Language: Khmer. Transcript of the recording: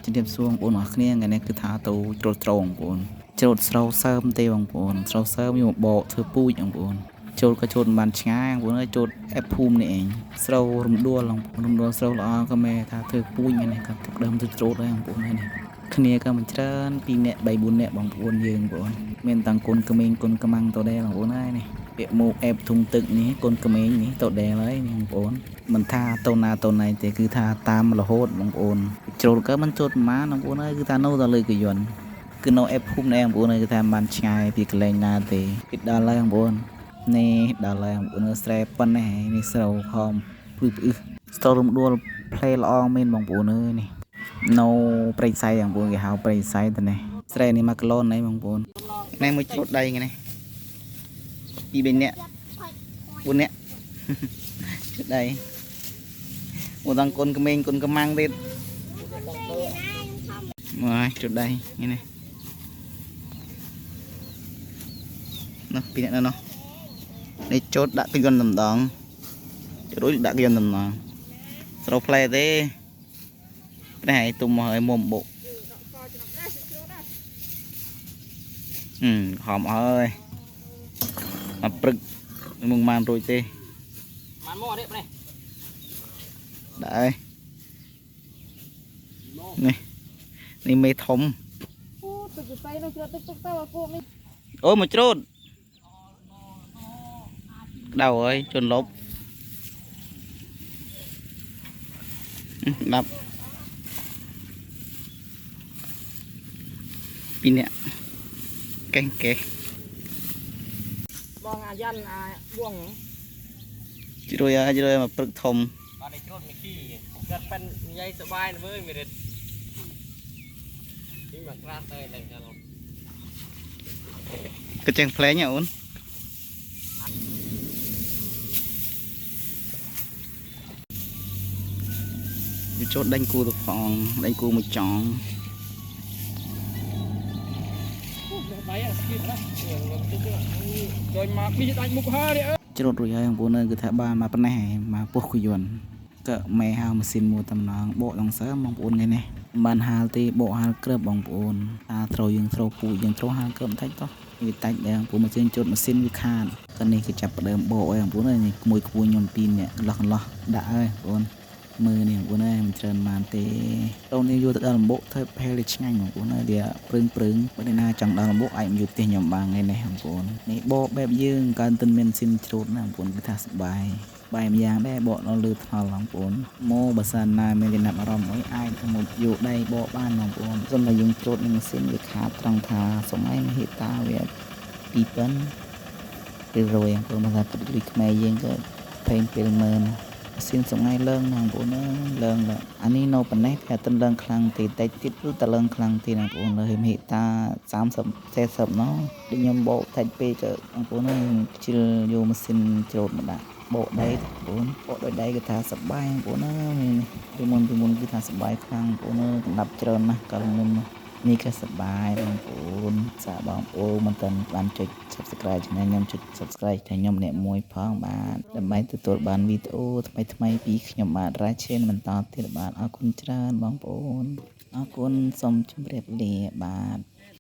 ជំរាបសួរបងប្អូនអរគ្នាថ្ងៃនេះគឺថាទៅច្រូតស្រោបងប្អូនច្រូតស្រោសើមទេបងប្អូនស្រោសើមយកមកបកធ្វើពូជបងប្អូនចូលក៏ចូលមិនបានឆ្ងាយបងប្អូនអើយចូលអេបភូមិនេះឯងស្រោរំដួលបងប្អូនរំដួលស្រោល្អក៏មែថាធ្វើពូជនេះក៏ទឹកដើមទៅច្រូតដែរបងប្អូនហើយនេះគ្នាក៏មិនច្រើន2នាក់3 4នាក់បងប្អូនយើងបងប្អូនមានតាំងគុនក្មេងគុនកំាំងទៅដែរបងប្អូនហើយនេះពាក្យមកអេបធុងទឹកនេះគុនក្មេងនេះទៅដែរហើយបងប្អូនមិនថាទៅណាទៅណៃទេគឺថាតាមរហូតបងប្អូនច្រូតក៏មិនចូលប្រមាណបងប្អូនហើយគឺថានៅតែលើកយន្តគឺនៅអេបភូមិដែរបងប្អូនហើយគឺថាបានឆ្ងាយពីកន្លែងណាទេពីដល់ហើយបងប្អូននេះដល់ហើយបងប្អូនស្រែប៉ុណ្ណេះនេះស្រោខំព្រឺផ្អឹសស្ទររំដួលផ្លេល្អមែនបងប្អូនអើយនេះនៅព្រៃសៃបងប្អូនគេហៅព្រៃសៃទៅនេះស្រែនេះ1គីឡូណៃបងប្អូននេះមួយច្រូតដៃហ្នឹងពី3នាក់4នាក់ច្រូតដៃមកដល់កូនក្មេងកូនកំាំងទៀតមកច្រូតដៃនេះនោះពីអ្នកនោះនេះចោតដាក់ទឹកយន្តតម្ដងរួចដាក់ទឹកយន្តតម្ដងស្រោផ្លែទេនេះឲ្យទុំមកឲ្យមុំបុកហមអើយមកព្រឹកមកបានរួចទេបានមកនេះនេះដែរនេះមេធំអូទឹកទៅនៅជ្រត់ទឹកទៅអាពួកនេះអូមកច្រូតដៅអើយជន់លប់10 2នាក់កេះបងអាយ៉ាន់អាបួងជ្រួយមកព្រឹកធំបាននេះច្រូតមីគីគាត់ប៉ិននិយាយសបាយណាមើលមេរិតនេះមកក្រាស់ទៅឡើងដល់ក៏ចឹងផ្លែងអូនចូលដេញគូទៅផងដេញគូមួយចង់ច្រូតរួចហើយបងប្អូនគឺថាបានមកប៉ុណ្ណេះមកពោះគយន្តក៏ម៉ែហៅម៉ាស៊ីនមួយតំណងបកដងសើបងប្អូនថ្ងៃនេះបានហាលទេបកហាលក្រើបបងប្អូនថាត្រូវយើងត្រូវពូជយើងត្រូវហាលក្រើបបន្តិចទៅវាតាច់ដែរបងប្អូនម៉ាស៊ីនជូតម៉ាស៊ីនវាខាតក៏នេះគឺចាប់ផ្ដើមបកហើយបងប្អូននេះក្មួយខ្ញុំ2នាក់កន្លោះដាក់ហើយបងប្អូនមើលនេះបងប្អូនមិនច្រើនបានទេតោះនេះយកទៅដល់លំបុកធ្វើផែលឆ្ងាញ់បងប្អូនហើយវាព្រឹងបើណាចង់ដល់លំបុកអាចមកយកផ្ទះខ្ញុំបានថ្ងៃនេះបងប្អូននេះបកបែបយើងកើទិនមានស៊ីនច្រូតណាបងប្អូនគឺថាសបាយបាយម្យ៉ាងដែរបកដល់លើថ្នល់បងប្អូនមកបើសិនណាមានចំណាប់អារម្មណ៍អីអាចមកយកដៃបកបានបងប្អូនសូមតែយើងច្រូតនឹងម៉ាស៊ីនវាខាតត្រង់ថាសម័យមហិតាវា2000ទៅរយបងប្អូនមកថាទឹកលុយខ្មែរយើងក៏ពេលមើលសៀនថ្ងៃឡើងបងប្អូនឡើងអានេះនៅប៉ុណ្ណេះតែតិនឡើងខ្លាំងទេតែទៀតគឺតឡើងខ្លាំងទេបងប្អូនលើមេតា30 40ណោះដូចខ្ញុំបោកតាច់ពេកទៅបងប្អូនខ្ជិលយកម៉ាស៊ីនច្រូតមកដាក់បោកដៃបងប្អូនបោកដោយដៃគឺថាសប្បាយបងប្អូនពីមុនគឺថាសប្បាយខ្លាំងបងប្អូនកំដាប់ច្រើនណាស់កាលមុននេះក៏សប្បាយបងប្អូនសាបងប្អូនមិនទាន់បានចុច Subscribe ឆានែលខ្ញុំចុច Subscribe តែខ្ញុំអ្នកមួយផងបាទដើម្បីទទួលបានវីដេអូថ្មីពីខ្ញុំបាទ Rachel បន្តទៀតបាទអរគុណច្រើនបងប្អូនអរគុណសូមជម្រាបលាបាទ